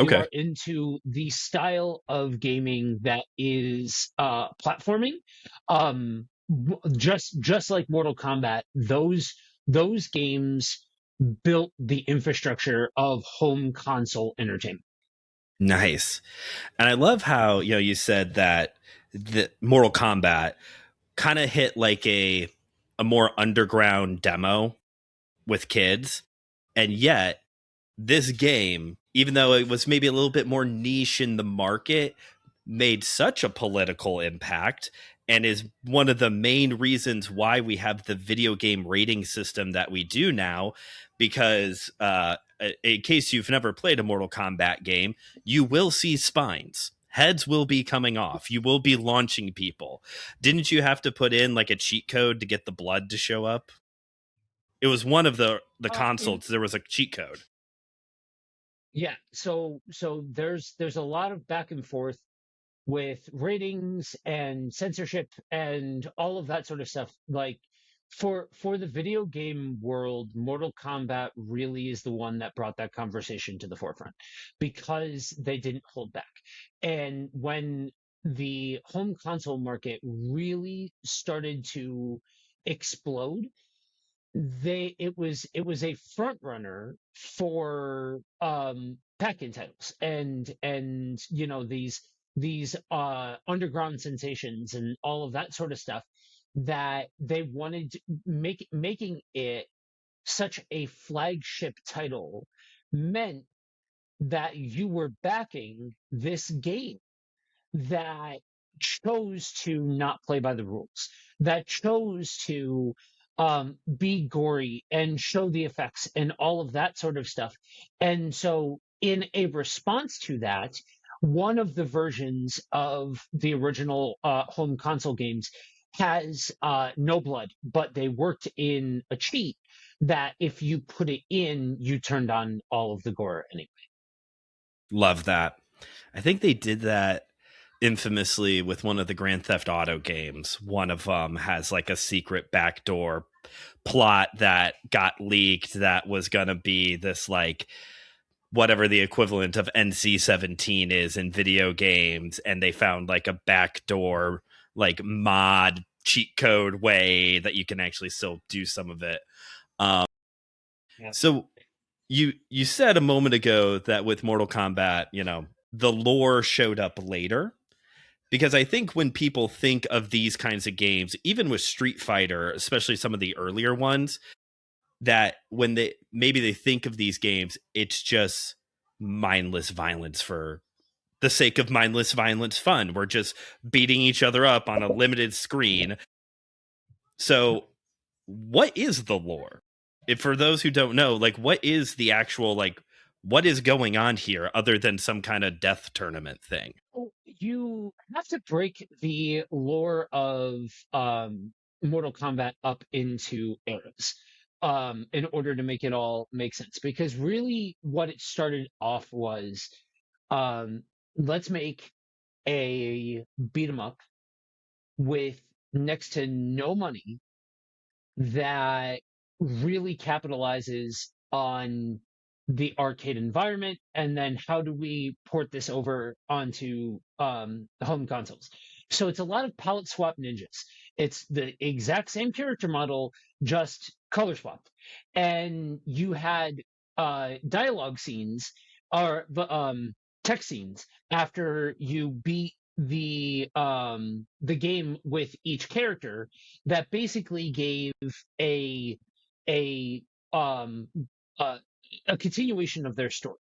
you Okay. are into the style of gaming that is platforming, just like Mortal Kombat, those games built the infrastructure of home console entertainment. Nice. And I love how, you said that the Mortal Kombat kind of hit like a more underground demo with kids. And yet this game, even though it was maybe a little bit more niche in the market, made such a political impact and is one of the main reasons why we have the video game rating system that we do now. Because in case you've never played a Mortal Kombat game, you will see spines. Heads will be coming off. You will be launching people. Didn't you have to put in like a cheat code to get the blood to show up? It was one of the In consoles. There was a cheat code. Yeah, so there's a lot of back and forth with ratings and censorship and all of that sort of stuff. Like for the video game world, Mortal Kombat really is the one that brought that conversation to the forefront because they didn't hold back. And when the home console market really started to explode, it was a front runner for pack-in titles and these underground sensations and all of that sort of stuff that they wanted to making it such a flagship title meant that you were backing this game that chose to not play by the rules, that chose to be gory and show the effects and all of that sort of stuff. And so, in a response to that, one of the versions of the original home console games has no blood, but they worked in a cheat that if you put it in, you turned on all of the gore anyway. Love that. I think they did that infamously with one of the Grand Theft Auto games. One of them has like a secret backdoor plot that got leaked that was going to be this like whatever the equivalent of NC-17 is in video games, and they found like a backdoor like mod cheat code way that you can actually still do some of it. Um, Yeah. so you said a moment ago that with Mortal Kombat, the lore showed up later. Because I think when people think of these kinds of games, even with Street Fighter, especially some of the earlier ones, that when they think of these games, it's just mindless violence for the sake of mindless violence fun. We're just beating each other up on a limited screen. So what is the lore? If for those who don't know, like what is the actual like what is going on here other than some kind of death tournament thing? Well, you have to break the lore of Mortal Kombat up into eras in order to make it all make sense. Because really, what it started off was um, let's make a beat 'em up with next to no money that really capitalizes on the arcade environment, and then how do we port this over onto the home consoles. So it's a lot of palette swap ninjas. It's the exact same character model, just color swapped. And you had dialogue scenes or text scenes after you beat the game with each character that basically gave a a um a, a continuation of their story.